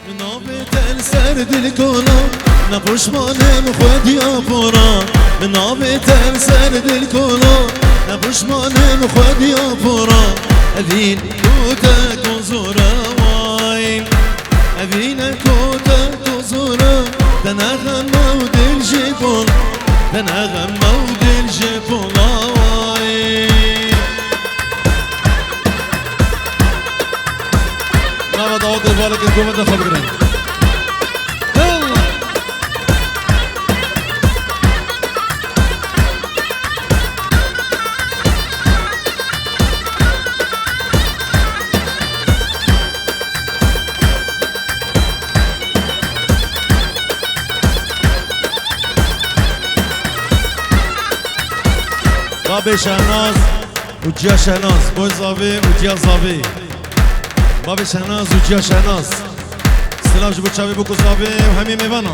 نابت السرد الكولا نبوش مانم خود يا بورا نابت السرد الكولا نبوش مانم خود يا بورا أذين كوتك وزورا واين أذين كوتك وزورا تنغم مود الجبل تنغم مود الجبل واين نابا دعوت البالك الكومة دخل بقرين بابي شهناز وجيا شهناز بوي زافي وجيا زافي بابي شهناز وجيا شهناز سلام جبو تشافي بوكو زافي وهمي ميفانا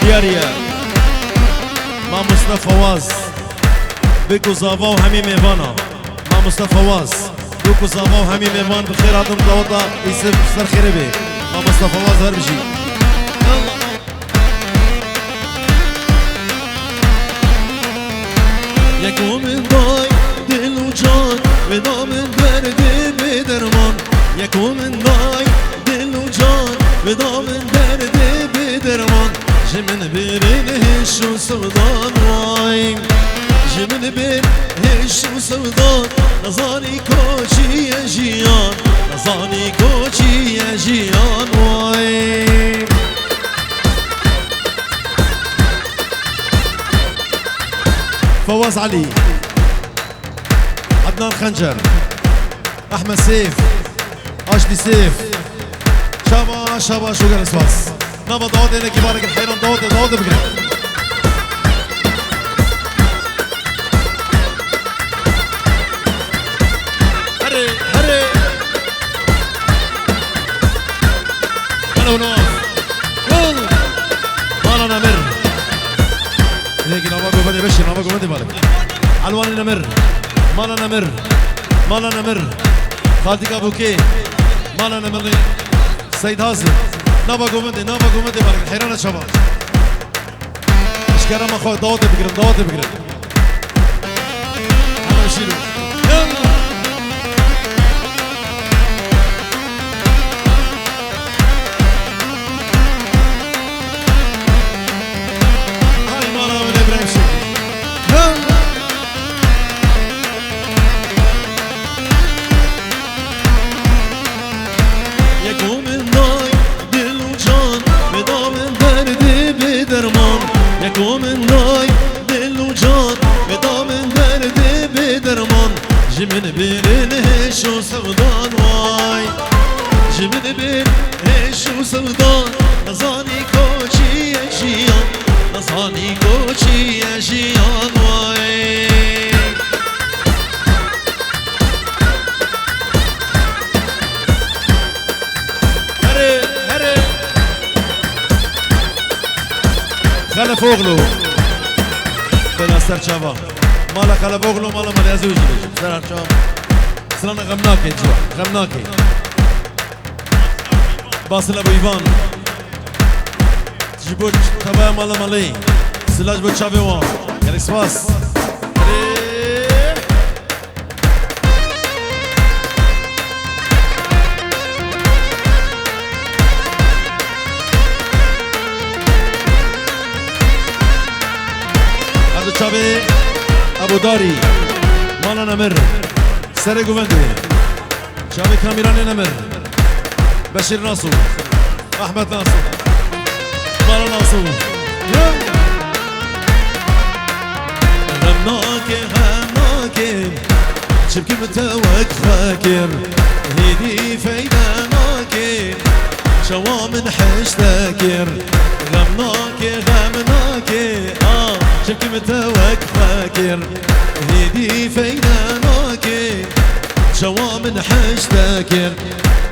دياريا مع مصطفى فواز بيكو زافا وهمي ميفانا مع مصطفى فواز بيكو زافا وهمي ميفان بخير عدم دعوطة يسف سر خيربي مع مصطفى فواز هربجي يكو من ضاي دل وجان ودا من درد بدرمان يكو من ضاي دل وجان ودا من درد بدرمان جمن بيرين هش وسودان واي جمن بير هش وسودان نظاني كوشي يا جيان نظاني كوشي يا جيان واي فواز علي عدنان خنجر احمد سيف اشلي سيف شابا شابا شو قال اسواس نابا دعوت هنا كبارك الحيران دعوت بقرا هري هري انا ونواف مالا نمر هيك نابا قومدي بشر نابا قومدي بالك علوان نمر مالا نمر مالا نمر خالتك ابوكي مالا نمر سيد هازم نابا قومدي بالك الحيران الشباب اشكرا ما خو دعوت بقرن انا اشيله يلا يكو من ضاي دل وجان ودا من درد بدرمان جمن بيرن هش وسودان واي جمن بير هش وسودان نزاني كوشي يا جيان نزاني كوشي يا جيان واي هري هري خلف اوغلو بلا سرچاوا مالا خلف اوغلو مالا مليازي وجي سرچاوا سلانا غمناكي جوا غمناكي باصل ابو ايفان جيبوت تبايا مالا مالي سلاج بو تشافي وان يالك سواس شابي ابو داري مالا نمر سر قومندي شابي كاميراني نمر بشير ناصو احمد ناصو مالا ناصو غمناكي شبكي متوك فاكر هيدي فايداناكي شوا من حشتاكر غمناكي شبكي متوك فاكر هيدي فايداناكي شوا من حشتاكر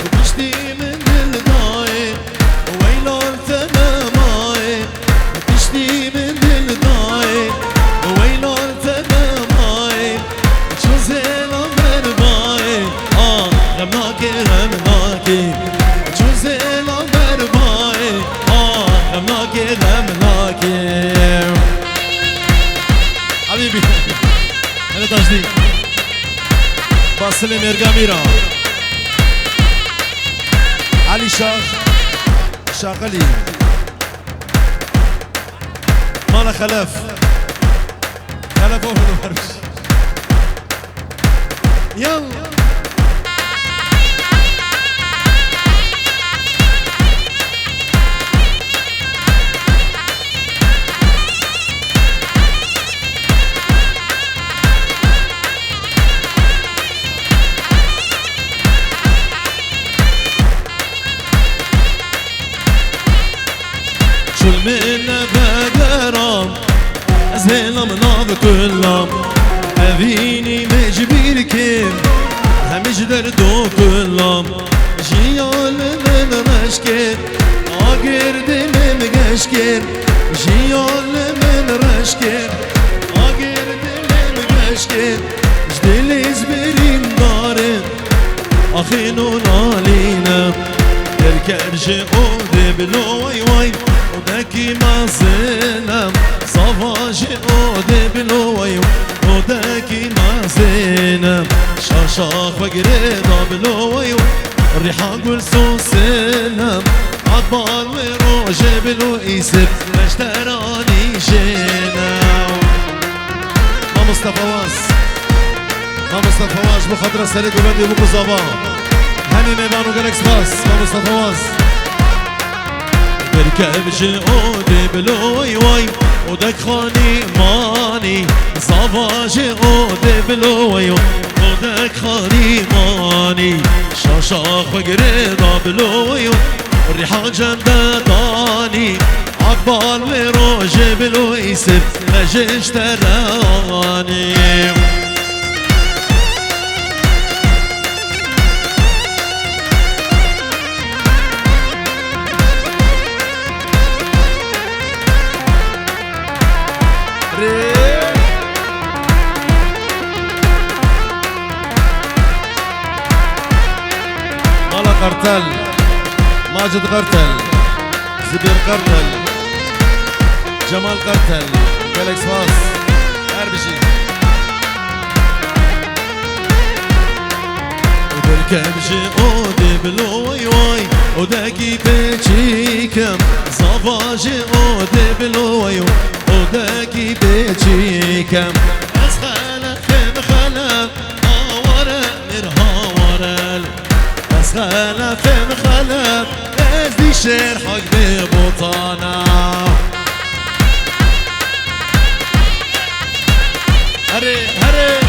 وبشتي من الضايق ويلان ثناماي بشتي من الضايق ويلان ثناماي شو زين امر باي غمناكي غمناكي جوزيلا برباي غمناكي غمناكي حبيبي أنا تجديد باسل مرقاميرا علي شاغلي مالا خلف أوفر الورش يلا شو المنة بدرام زينة مناظ كلام أبيني مجبير كيم همجدر دو كلام جيال من رشكر آقر دلم قشكر جيال من رشكر آقر دلم قشكر جدل زبرين دارم أخينو نالينا يركب جئود بلو وي وي وداكي ما زلم صفاجي أودي بلوي وداكي ما زينم شاشاخ وقريضة بلوي الريحة قول سو سلم عطبال وروجي بلوي سب اشتراني جينا ما مصطفى واز بخاطر السليك وبدي بوكو زبان هني ميبانو جالكس باس ما مصطفى واز بركب جئودي بلوي وي ودك خاني ماني صفا جئودي بلوي ودك خاني ماني شاشاخ وقريضة بلوي الريحة جنب طاني عقبال وروجي بلوي سب مجيش تراني مالا قرتل ماجد قرتل زبير قرتل جمال قرتل جالكس باس هربشي وبركب جئودي بلوي واي وداكي بيتشيكم صفا جئودي بلوي وداكي بيتشيكم أسخلف مخلف آورا مرهاورا أسخلف مخلف أزدي شرحك ببطانا هري هري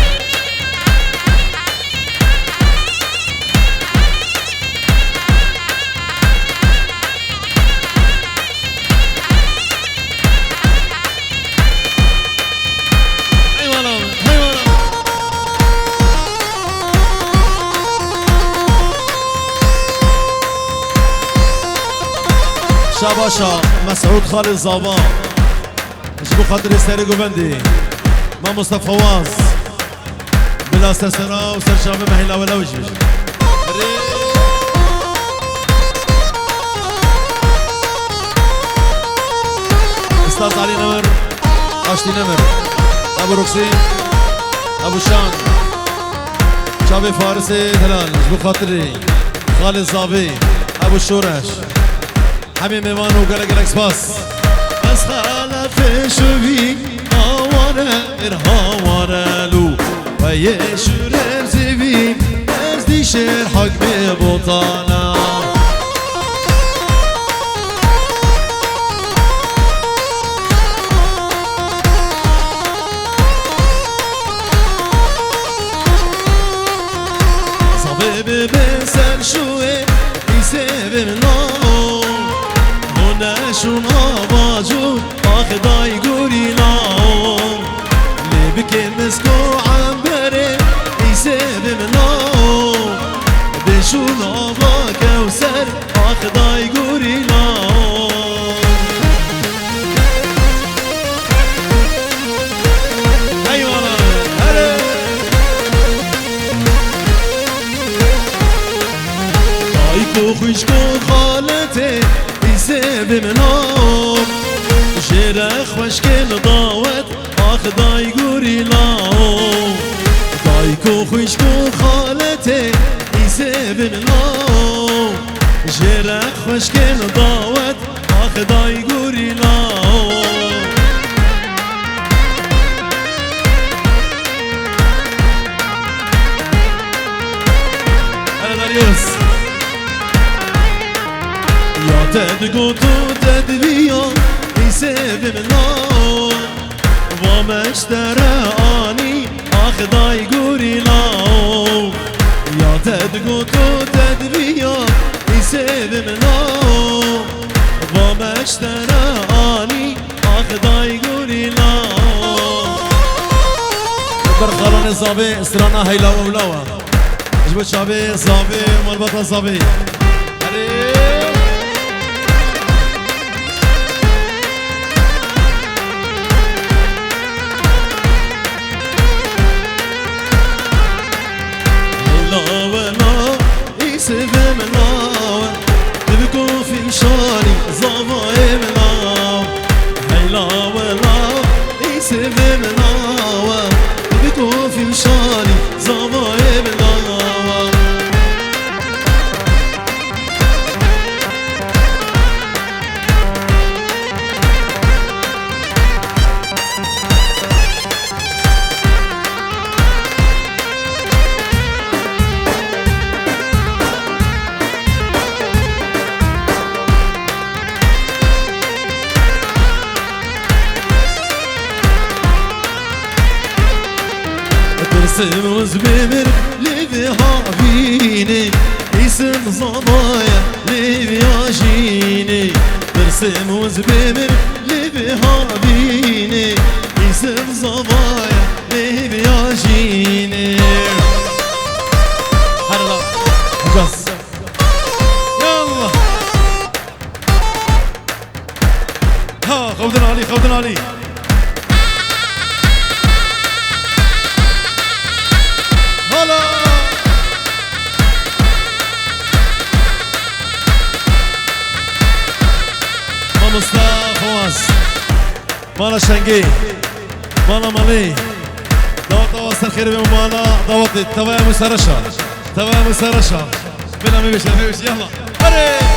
شاباشا مسعود خالد زابان جبو خاطر استري قبندي ما مصطفى واز بلا سرسرا وسرشابه مهلا ولا وجه استاذ علي نمر اشتي نمر ابو روكسي ابو شان شابي فارسي هلال جبو خاطري خالد زابي ابو الشورش حمي ميمان وقلق الاكسباس بس خالف شوفي هاورا ارهاورا لو ويشور زبي ازدي شرحك ببطانا صبيب بسر شوي يسيب النار شون آباجون آخدای گوری لاهم لبکن مسکو عم بره ایسه بمنام بشون آبا کوسر آخدای گوری لاهم ایوانا هره کو خوش کو خالته ایسه بمنام جره خوش کن داوت آخ دای گوری لاو دای کو خوش کو خالته ایسه بمنام جره خوش کن داوت آخ دای گوری لاو داریوس یا تدگو تو تدبیا ایسه بمنام و مشتره آنی آخ دای گوری لاو یا تدگو تو تدبیا ایسه بمنام و مشتره آنی آخ دای گوری لاو برخلان زابه استرانا هیلا و ولاوه جبت شابه زابه مربطة زابه ترسم بمر لبي هابيني اسم صبايا لبي عجيني ترسم بمر لبي هابيني اسم صبايا لبي عجيني هلا حجاز يلا ها خوضنا علي خوضنا علي مصطفى مالا شنقي مالا مالي دعوة وصل خير بهم مالا دعوة توايا مسرشة توايا مسرشة بلا ميبش يلا هري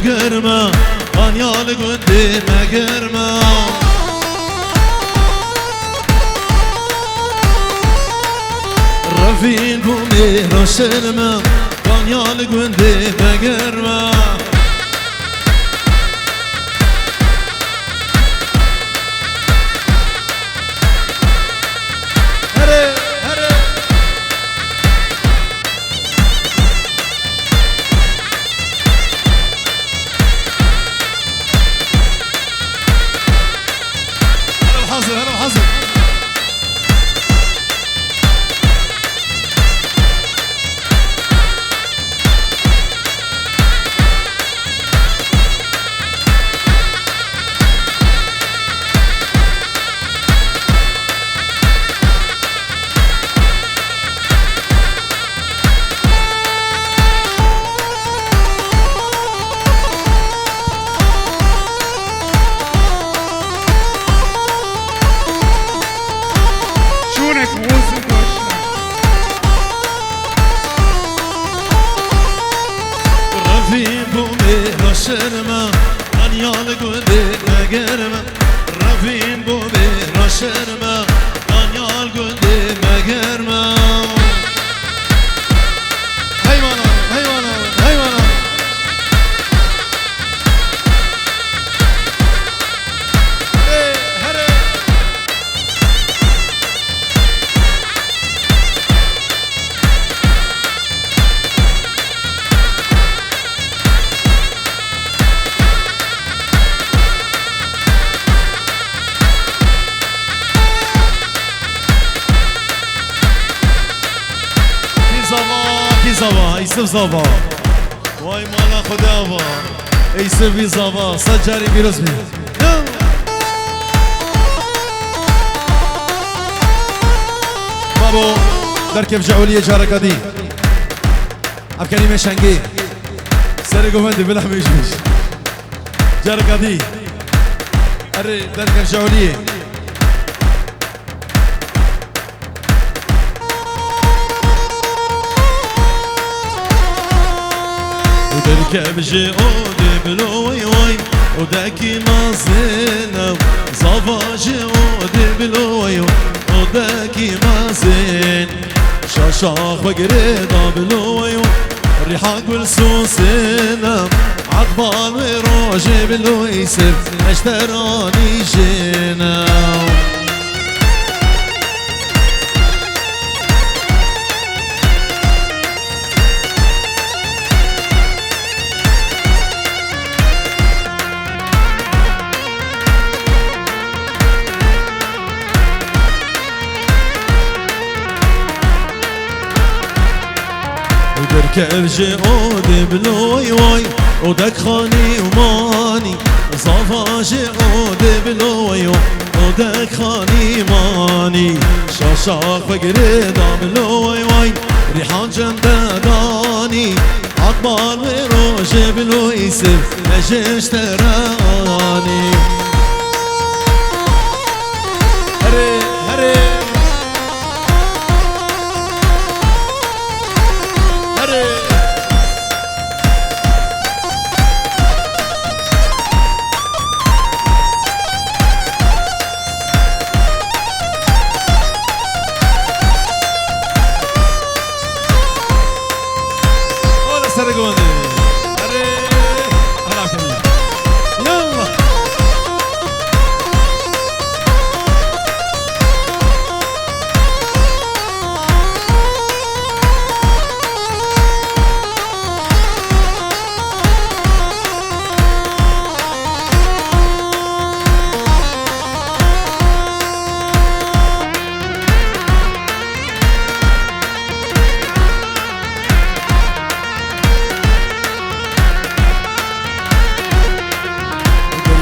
گرما آنیال گنده مگرما رفین بومی روشنما آنیال گنده مگرما شرما آنیال گنده مگرما رفیم بو به شرما آنیال گنده مگرما هیوانا هیوانا هیوانا زابا يوسف زابا واي مالا خدابا يوسف زابا سجاري بيروزمي بابو دركب جعولية جارك دي أبكاني مشانجي سري قومندي بلح ميشمش جارك دي أري دركب جعولية ودركب جعودي بلوي واي وداكي ما زينو صفا جعودي بلوي وداكي ما زين شاشاخ وقريضة بلوي الريحان والسوسينة عطبان وروجي بلوي سف اشتراني جينا دركب جعودي بلوي واي ودك خاني وماني صفا جعودي بلوي ودك خاني ماني شاشاخ وقريضة بلوي واي ريحان جندداني عطبان وروجي بلوي سف لجيش تراني هري هري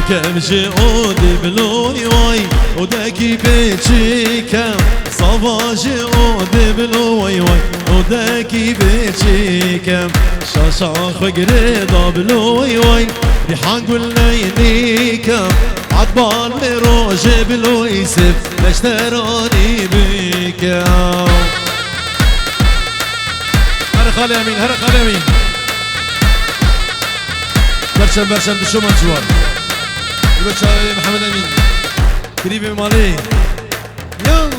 دركب جعودي بلوي واي وداكي بيتشي كم صفا جعودي بلوي واي وداكي بيتشي كم شاشاخ وقريضة بلوي واي ريحان قليني كم عطبان مروجي بلوي سف لاشتراني بكم هرق خالي امين هرق خالي امين برشم برشم دشو منجوار البشاوي محمد امين قريب مالي يو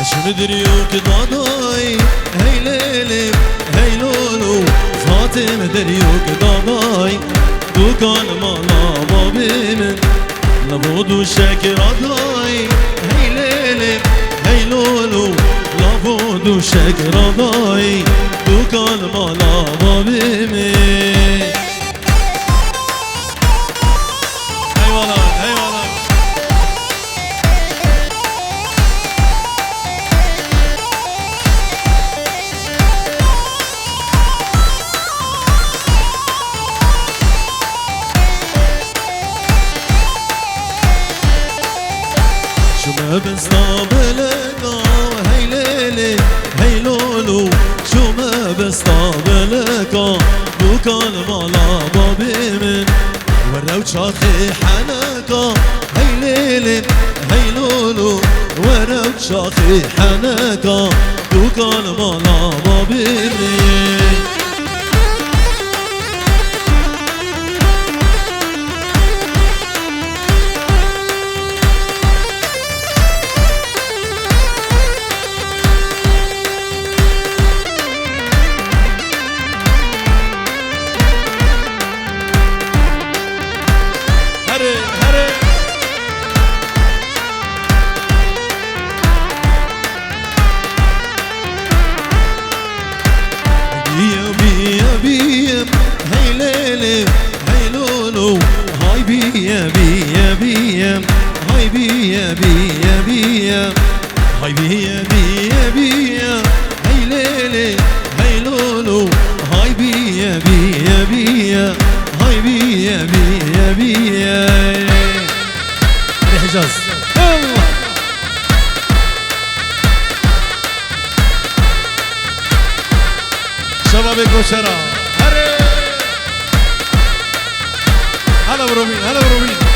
شو ندريوك ضاداي هي ليلي هي لولو فاطمة دريوك ضاداي دوكان مالا بابي من لابودو شاكر ضاي هي ليلي هي لولو لابودو شاكر ضاي دوكان مالا بابي من هي والله هي والله ما بستقبلك هي ليلي هي لولو شو ما بستقبلك بوكان مالا بابي من وراو شاخي حنكا هي ليلي هي لولو وراو شاخي حنكا بوكان مالا بابي من لولو هاي بيا بيا بيا هاي بيا بيا بيا هاي بيا بيا بيا هاي ليلي هاي لولو هاي بيا بيا بيا هاي بيا بيا بيا الحجاز الله شباب الكوشرة هلا برومين هلا برومين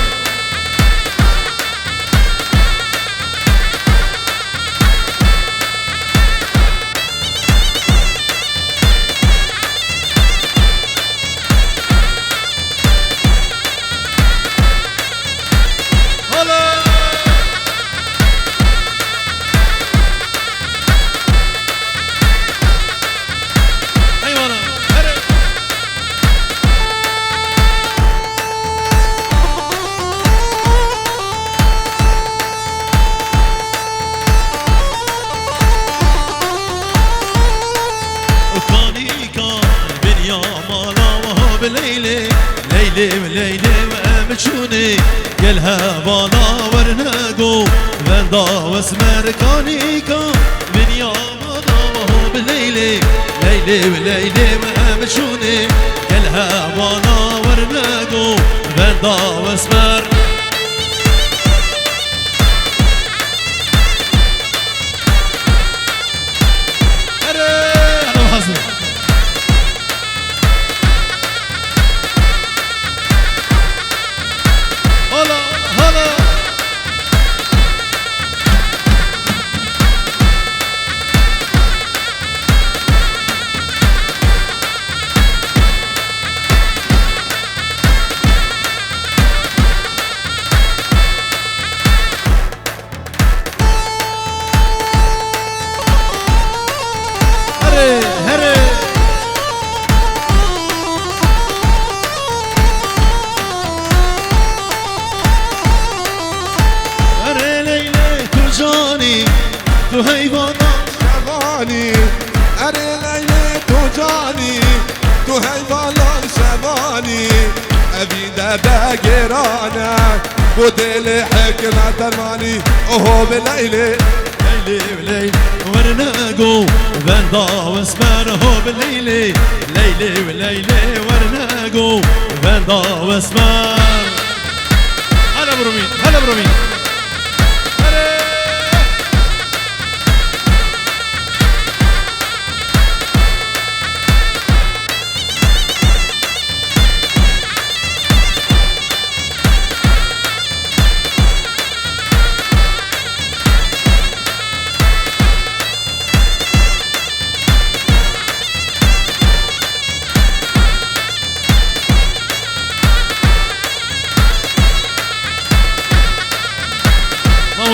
ليلي ليلي وامشوني قالها بالا ورناقو بندا واسمر كانيكا من يوم ضوه بليلي ليلي وامشوني قالها بالا ورناقو بندا واسمر تو حیوانا شوانی اره لیلی تو جانی تو حیوانا شوانی ابی درده گرانه و دل حکمت مانی اوه بلیلی ليلي ورناقو بندا واسمره بليلي ليلي ورناقو بندا واسمر هلا برومين هلا برومين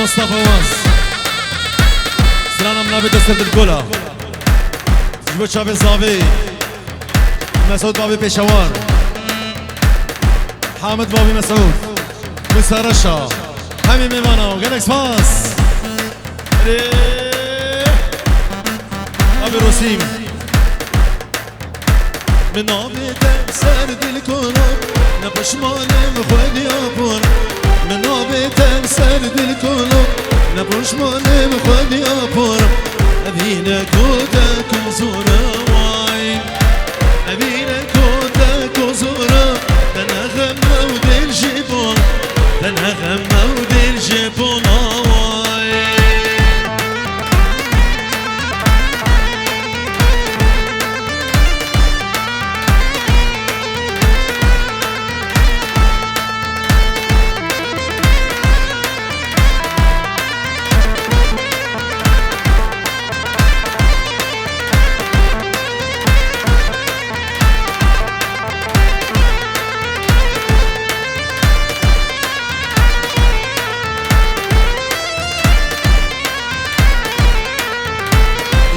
مصطفى واس سلام نبي تسرد الكولا جبت شابي صافي مسعود بابي بيشوار حامد بابي مسعود وسارشا همي ميمانا وجالكس باس ابي رسيم من ابي تسرد الكولا نبشمان مخواني ابور من ابي تسرد الكولا نبشمان مخواني ابور ابينا كودك وزورا واين ابينا كودك وزورا تنغم ودل جبون تنغم ودل جبون واين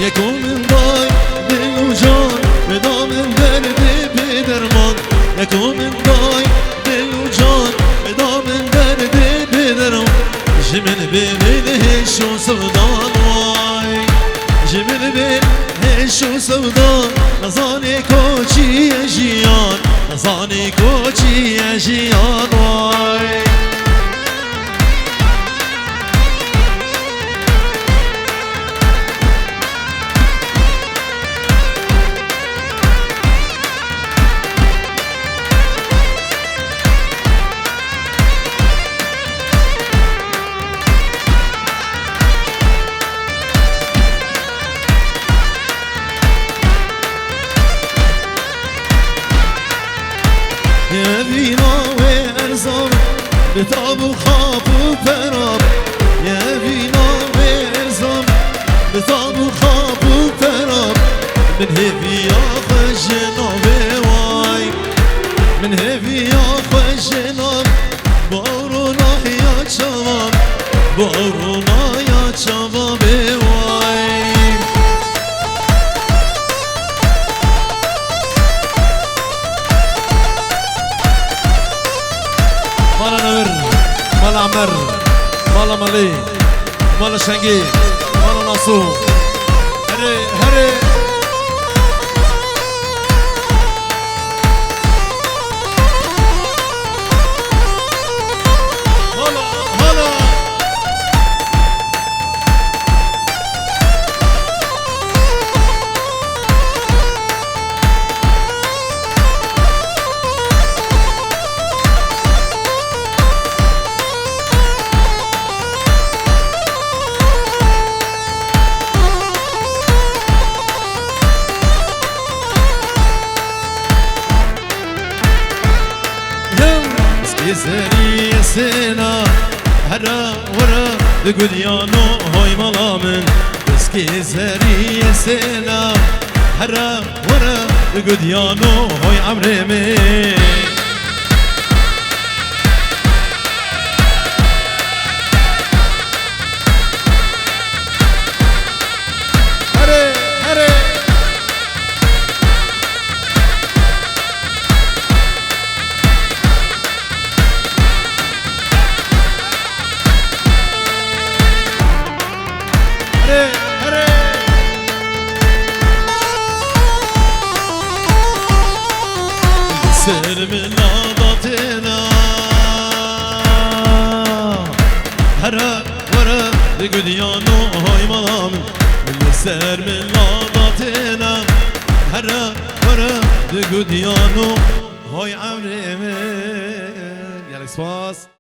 يكون من ضاي بالوجان بدام الدرد بدرمان يكون من ضاي بالوجان بدام الدرد بدرمان جمل بينه شو سودان واي جمل بينه عيش وسودا نزاني كوچي جيان نزاني كوچي جيان واي يبينا وارزام بتاب وخاب وبراب يبينا وارزام بتاب وخاب وبراب من هفي يا خجنا بواي من هفي يا خجنا بارونا يا شباب بارونا يا شباب بواي مالا نمر مالا عمر مالا مالي مالا شنگي مالا ناسو هري هري مالا مالا يسري سنا هرا ورا لقديانو هاي ملامن اسكي سري سنا هرا ورا لقديانو هاي عمري من هري هري سر من ناضتنا هرا ورا لقديانو هاي ملام سر من ناضتنا هرا ورا لقديانو هاي عمري من يالك سواس